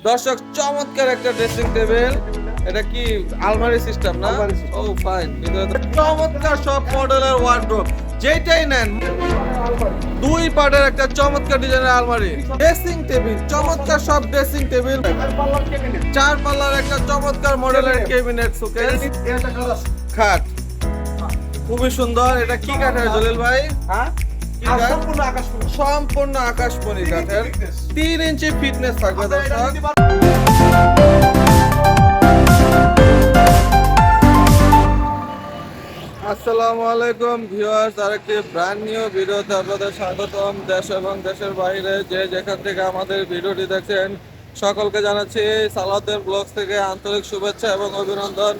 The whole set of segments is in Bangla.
দর্শক চমৎকার একটা ড্রেসিং টেবিল। এটা কি আলমারি সিস্টেম না? ও ফাইন। ভিতরে চমৎকার সব মডেলের ওয়ার্ডরোব, যেটাই নেন। দুই পার্টের একটা চমৎকার ডিজাইনের আলমারি, ড্রেসিং টেবিল, চমৎকার সব ড্রেসিং টেবিল, চার পাল্লার একটা চমৎকার মডেলের ক্যাবিনেট, শোকেস, খাট, খুবই সুন্দর। এটা কি কাঠের জলিল ভাই? হ্যাঁ, সম্পূর্ণ আকাশমণি কাঠের, 3 ইঞ্চি ফিটনেস থাকবে দর্শক। আসসালামু আলাইকুম ভিউয়ার্স, আরেকটি ব্র্যান্ড নিউ ভিডিওতে আপনাদের স্বাগতম। দেশ এবং দেশের বাইরে যে যেখান থেকে আমাদের ভিডিওটি দেখছেন সকলকে জানাচ্ছি সালাউদ্দিন ব্লগস থেকে আন্তরিক শুভেচ্ছা এবং অভিনন্দন।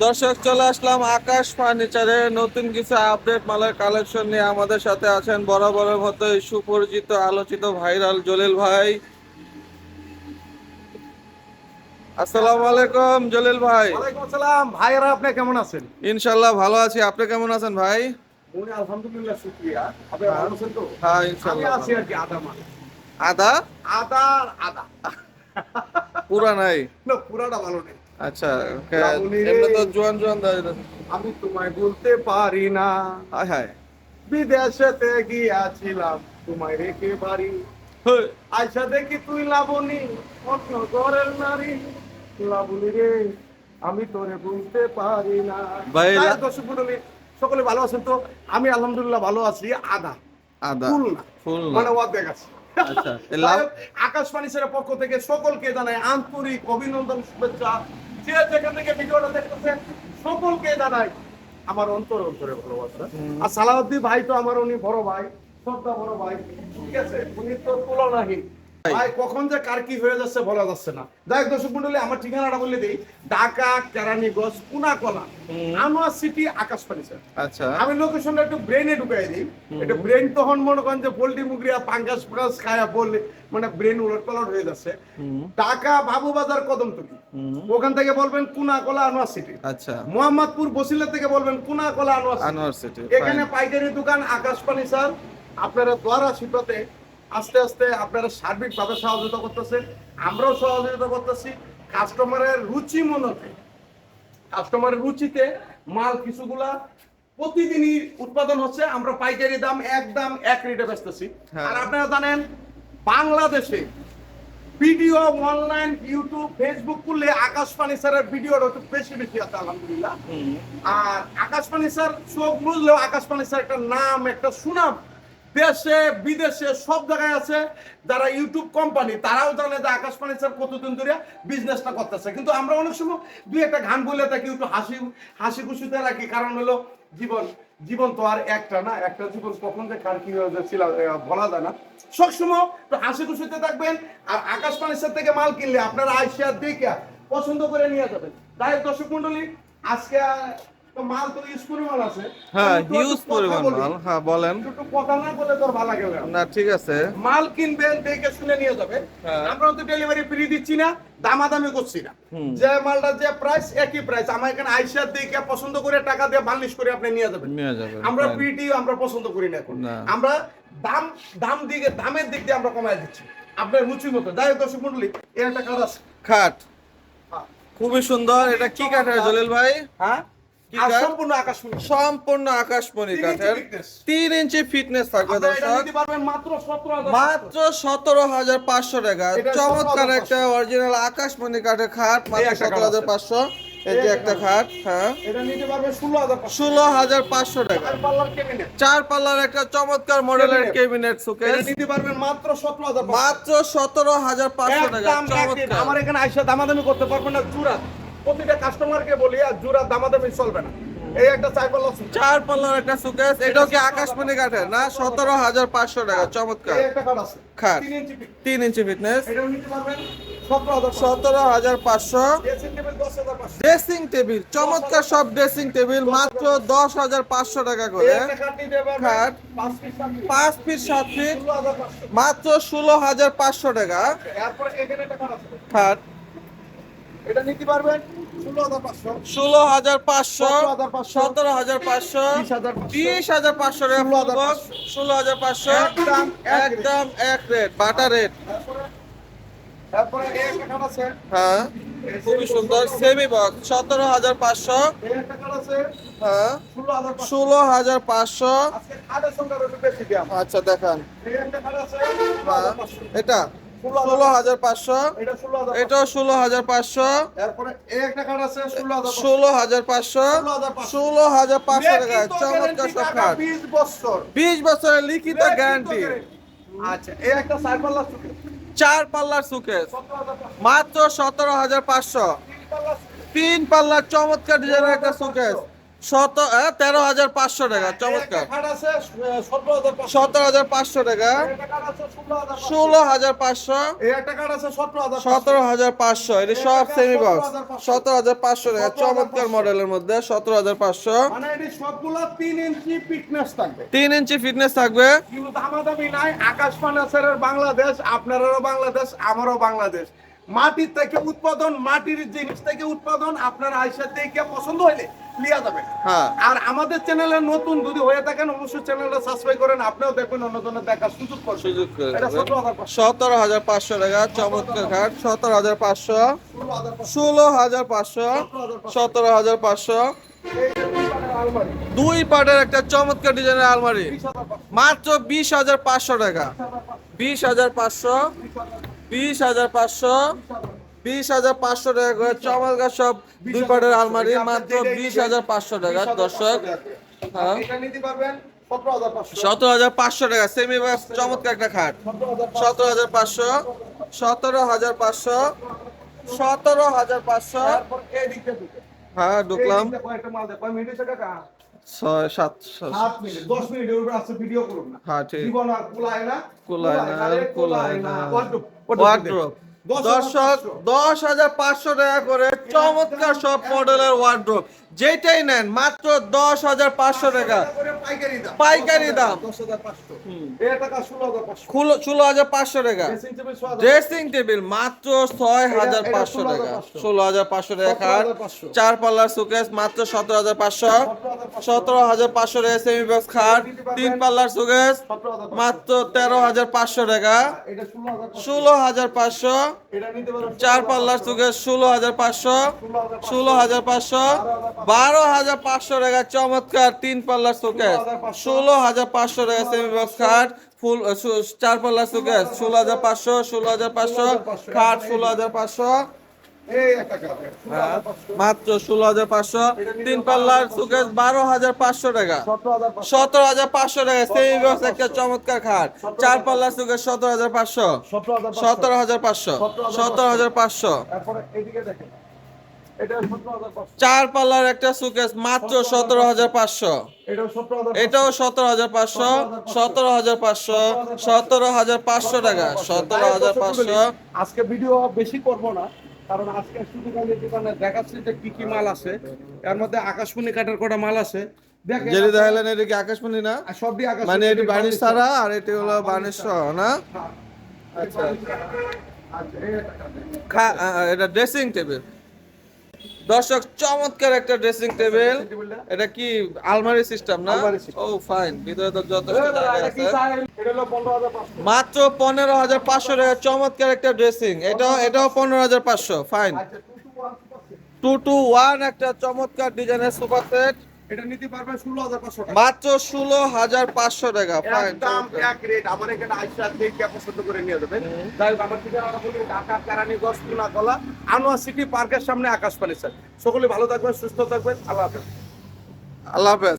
দর্শক, চলে আসলাম আকাশ ফার্নিচারে নতুন কিছু আপডেট মালের কালেকশন নিয়ে। আমাদের সাথে আছেন বরাবরের মতোই সুপরিচিত আলোচিত ভাইরাল জলিল ভাই। আসসালামু আলাইকুম জলিল ভাই। ওয়ালাইকুম আসসালাম। ভাইরা আপনি কেমন আছেন? ইনশাআল্লাহ ভালো আছি, আপনি কেমন আছেন ভাই? মুনি আলহামদুলিল্লাহ, শুকরিয়া। আপনি ভালো আছেন তো? হ্যাঁ আমি ইনশাআল্লাহ। আছি আর কি। আদা মানে আদা আদা পুরা নাই? না, পুরাটা ভালো নেই। আচ্ছা, লাবণী রে। এমনি তো জোয়ান জোয়ান দাঁড়িয়ে আছে। আমি তোমায় বলতে পারি না, হায় হায়। বিদেশেতে গিয়াছিলাম তোমায় রেখে বাড়ি, হেই, আইসা দেখি তুই লাবণী, অন্য ঘরের নারী। লাবণী রে, আমি তোরে বলতে পারি না। ভাই, তাই দর্শক মণ্ডলী, সকলে ভালো আছেন তো? আমি আলহামদুলিল্লাহ ভালো আছি। আদা আদা ফুল না, ফুল না। মানে অর্ধেক আছে। আচ্ছা, এই যাই লাভ হোক, আকাশ ফার্নিচারের পক্ষ থেকে সকলকে জানাই আন্তরিক অভিনন্দন, শুভেচ্ছা। যে যেখান থেকে ভিডিওটা দেখতেছেন সকলকে জানাই আমার অন্তরে অন্তরে ভালোবাসা। আর সালাউদ্দিন ভাই তো আমার, উনি বড় ভাই, শ্রদ্ধা বড় ভাই, ঠিক আছে, উনি তো তুলনাহীন ভাই। কখন যে কার কি হয়ে যাচ্ছে বলা যাচ্ছে না। যাই হোক দর্শক মন্ডলী, আমার ঠিকানাটা বলে দিই, ঢাকা কেরানীগঞ্জ পুনাকলা, আনোয়ার সিটি আকাশ ফার্নিচার। আচ্ছা, আমি লোকেশনটা একটু ব্রেনে ঢুকাই দিই। এটা ব্রেন তখন মনে করেন যে পোল্ট্রি মুগরিয়া পাঙ্গাস ফাঙ্গাস খায়া বললে মানে ব্রেন উলট পালট হয়ে যাচ্ছে। ঢাকা বাবু বাজার কদমতলি, ওখান থেকে বলবেন কুনাকলা আনোয়ার সিটি। আচ্ছা, মোহাম্মদপুর বসিলা থেকে বলবেন কুনাকলা আনোয়ার সিটি। আনোয়ার সিটি। এখানে পাইকারি দোকান আকাশ ফার্নিচার। আপনারা দ্বারা শিল্পতে আস্তে আস্তে আপনারা সার্বিকভাবে সহযোগিতা করতেছেন, আমরাও সহযোগিতা করতেছি। কাস্টমারের রুচি মনতে, কাস্টমারের রুচিতে মাল কিছুগুলা প্রতিদিনই উৎপাদন হচ্ছে। আমরা পাইকারি দাম একদম এক রেটে বেচতেছি। হ্যাঁ। আর আপনারা জানেন বাংলাদেশে ভিডিও অনলাইন ইউটিউব ফেসবুক করলে আকাশ ফার্নিচারের ভিডিওটা একটু বেশি বেশি আছে আলহামদুলিল্লাহ। আর আকাশ ফার্নিচার চোখ বুঝলেও আকাশ ফার্নিচার একটা নাম, একটা সুনাম দেশে বিদেশে সব জায়গায় আছে। যারা ইউটিউব কোম্পানি তারাও জানে যে আকাশ ফার্নিচার কতদিন ধরে বিজনেসটা করতেছে। কিন্তু আমরা অনেক সময় দুই একটা গান বলে থাকি, একটু হাসি খুশিতে রাখি। কারণ হলো জীবন তো আর একটা না, একটা জীবন কখন যে কার কি হয়ে যাচ্ছিল বলা যায় না। সবসময় তো হাসি খুশিতে থাকবেন। আর আকাশ ফার্নিচার থেকে মাল কিনলে আপনারা আইসা দেখে পছন্দ করে নিয়ে যাবেন। তাই দর্শক মন্ডলী, আজকে তো মাল তো ইউজ পরিমাণ আছে। হ্যাঁ, একটু হিউজ কথা পরিমাণ বলি। মাল। হ্যাঁ বলেন। একটু কথা না বলে তোর ভালো লাগে না। না ঠিক আছে। মাল কিনবেন দেখে শুনে নিয়ে যাবেন। হ্যাঁ। আমরা তো ডেলিভারি ফ্রি দিচ্ছি না, দামাদামি করছি না। যে মালটা যে প্রাইস একই প্রাইস। আমার এখানে আইসা দেখে পছন্দ করে টাকা দিয়ে বার্নিশ করে আপনি নিয়ে যাবেন। নিয়ে যাবেন। আমরা fine. পিটি আমরা পছন্দ করি না এখন। না। আমরা দামের দিক দিয়ে আমরা কমায় দিচ্ছি আপনার রুচি মতো। যাই হোক দর্শক মন্ডলী, এর একটা কাজ আছে। খাট হ্যাঁ। খুবই সুন্দর। এটা কি কাঠের জলিল ভাই? হ্যাঁ, কি আর কাঠ? সম্পূর্ণ আকাশ সম্পূর্ণ আকাশমণি 3 ইঞ্চি কাঠের, thickness। 3 ইঞ্চি ফিটনেস থাকবে আপনারা এটা দর্শক। নিতে পারবেন মাত্র 17,000 মাত্র 17,500 টাকা। এটা চমৎকার 17,500 একটা অরিজিনাল আকাশমণি কাঠের খাট, এই মাত্র একটা খাট 17,500। এই যে এই একটা একটা খাট, হ্যাঁ, এটা নিতে পারবেন 16,500 16,500 টাকা। আর পাল্লার ক্যাবিনেট। চার পাল্লার একটা চমৎকার মডেলের Cabinet। ক্যাবিনেট এটা শোকেস, নিতে পারবেন মাত্র 17,500 মাত্র 17,500 টাকা। একদম এক রেট। চমৎকার। আমার এখানে আইসা দামাদামি করতে পারবেন না। জুরা প্রতিটা কাস্টমারকে বলি, আর জুরা দামাদামি চলবে না। এই একটা চাই পাল্লা আছে। চার পাল্লার একটা শোকেস, এটাও কি আকাশমণি কাঠের না? 17,500 টাকা। চমৎকার এই একটা কাঠ আছে খাট, 3 ইঞ্চি পিচ। 3 ইঞ্চি ফিটনেস, এটা নিতে পারবেন 17,500 17,500। ড্রেসিং টেবিল 10,500 ড্রেসিং টেবিল, চমৎকার সব ড্রেসিং টেবিল, মাত্র 10,500 টাকা এই করে। একটা খাট নিতে পারবেন খাট 5 পিস 7 পিস 5 ফিট 7 ফিট, 16,500। মাত্র 16,500 টাকা। এরপর এখানে একটা খাট আছে, খাট এটা নিতে পারবেন 16,500 16,500, 17,500, 17,500, 20,500 20,500 টাকা। 16,500 16,500 একদম এক একদম এক রেট, বাটা রেট। তারপরে তারপরে এই একটা কার্ড আছে, হ্যাঁ খুবই সুন্দর সেমি বক্স 17,500। এই একটা কার্ড আছে হ্যাঁ 16,500। 16,500। আজকে কার্ডের সংখ্যা একটু বেশি দিলাম। আচ্ছা দেখান। এই একটা কার্ড আছে হ্যাঁ 16,500। এটা 16,500। এটা 16,500। এটাও 16,500। তারপরে এই একটা কার্ড আছে 16,500। 16,500। 16,500 টাকা চমৎকার সব খাট। 20 বছর 20 বছরের লিখিত গ্যারান্টি। আচ্ছা এই একটা সাইকেল আছে 4 পাল্লার সুকেস 17,500। মাত্র 17,500। 3 পাল্লার চমৎকার ডিজাইনের একটা সুকেস 13,500 টাকা চমৎকার। কার্ড আছে 17,500। 17,500 টাকা। একটা কার্ড আছে 16,500। 16,500। এই একটা কার্ড আছে 17,500। 17,500। এটি সব সেমি বক্স 17,500 টাকা চমৎকার মডেলের মধ্যে 17,500। মানে এটি সবগুলা 3 ইঞ্চি ফিটনেস থাকবে। 3 ইঞ্চি ফিটনেস থাকবে। কিন্তু দামাদামি নাই, আকাশ ফার্নিচারের বাংলাদেশ, আপনারও বাংলাদেশ, আমারও বাংলাদেশ। মাটির থেকে উৎপাদন, মাটির জিনিস থেকে উৎপাদন, আপনার আইসার দেখে পছন্দ হইলে লিয়া যাবে। হ্যাঁ আর আমাদের চ্যানেলে নতুন যদি হয়ে থাকেন অবশ্যই চ্যানেলটা সাবস্ক্রাইব করেন, আপনিও দেখবেন অন্যজনের দেখার সুযোগ করবেন। সুযোগ করে এটা দেবেন। 17,500। 17,500 টাকা চমৎকার ঘাট 17,500। 16,500। 17,500। আলমারি দুই পাটের একটা চমৎকার ডিজাইনের আলমারি 20,500। মাত্র 20,500 টাকা। 20,500। 20,500। 20,500 টাকা করে চমৎকার সব দুই পাটের আলমারি মাত্র 20,500 টাকা দর্শক। হ্যাঁ এটা নিতে পারবেন 17,500। 17,500 টাকা সেমি বক্স চমৎকার একটা খাট 17,500। 17,500। 17,500। তারপর এই দিকটা ঢুকে। হ্যাঁ ঢুকলাম। এই দিকটা কয়েকটা মাল দেখ, কয় মিনিট হয়েছে কাকা? 6-7 7 মিনিট, 10 মিনিটের উপরে আছে, ভিডিও করুন না। হ্যাঁ ঠিক। জীবন আর কুলায় না, কুলায় না, রে, কুলায় না। Wardrobe ওয়ার্ড্রোব দর্শক 10,500 টাকা করে চমৎকার সব মডেলের ওয়ার্ড্রোব যেটাই নেন মাত্র 10,500 টাকা পাইকারি দাম। পাইকারি দাম। 10,500। এই টাকা 16,500। 16,500 টাকা ড্রেসিং টেবিল 16,500। ড্রেসিং টেবিল মাত্র 6,500 টাকা 16,500 টাকা খাট 4 পাল্লার সুকেস মাত্র 17,500 17,500 টাকা সেমি বক্স খাট 3 পাল্লার সুকেস 17,500। মাত্র 13,500 টাকা এটা 16,500। 16,500 এটা নিতে পারো 4 পাল্লার সুকেস 16,500 16,500 12,500 টাকা চমৎকার 3 পাল্লার সুকেস 16,500 টাকা সেমি বক্স খাট ফুল 4 পাল্লার সুকেস 16,500 16,500 খাট 16,500 এই একটা কাপ হ্যাঁ, মাত্র 16,500 3 পাল্লার সুকেস 12,500 টাকা 17,500। 17,500 টাকা সেমি বক্স একটা চমৎকার খাট 4 পাল্লার সুকেস 17,500 17,500। 17,500 17,500 তারপরে এদিকে দেখেন, এটা 17,500। 4 পাল্লার একটা সুকেস মাত্র 17,500 এটাও 17,500। এটাও 17,500 17,500 17,500 টাকা 17,500 আজকে ভিডিও বেশি করব না, কারণ আজকে শুধু খালি দোকানে দেখাচ্ছি যে কি কি মাল আছে। এর মধ্যে আকাশমণি কাটার কটা মাল আছে দেখেন। যেটি দেখালেন এটা কি আকাশমণি না আর সব দিয়ে আকাশমণি মানে এটি বার্নিশ বার্নিশ ছাড়া আর এটি হলো বার্নিশ সহ না হ্যাঁ। আচ্ছা আচ্ছা, এই একটা এটা ড্রেসিং টেবিল দর্শক চমৎকার একটা ড্রেসিং টেবিল এটা কি আলমারি সিস্টেম না আলমারি system। ও ফাইন ভিতরে তো যথেষ্ট জায়গা এটা কি আছে চাই? এটা হলো 15,500। মাত্র 15,500 টাকা চমৎকার একটা ড্রেসিং এটাও 15,500 ফাইন আচ্ছা, 221 221 একটা চমৎকার ডিজাইনের সোফা সেট এটা নিতে পারবেন 16,500 টাকা। মাত্র 16,500 টাকা ফাইন একদম এক রেট। আমার এখানে আইসা দেখে পছন্দ করে নিয়ে যাবেন। যাই হোক, আমার ঠিকানাটা বলি, ঢাকা কেরানীগঞ্জ পুনাকলা আনোয়ার সিটি পার্কের সামনে আকাশ ফার্নিচার। সকলে ভালো থাকবেন, সুস্থ থাকবেন, আল্লাহ হাফেজ। আল্লাহ হাফেজ।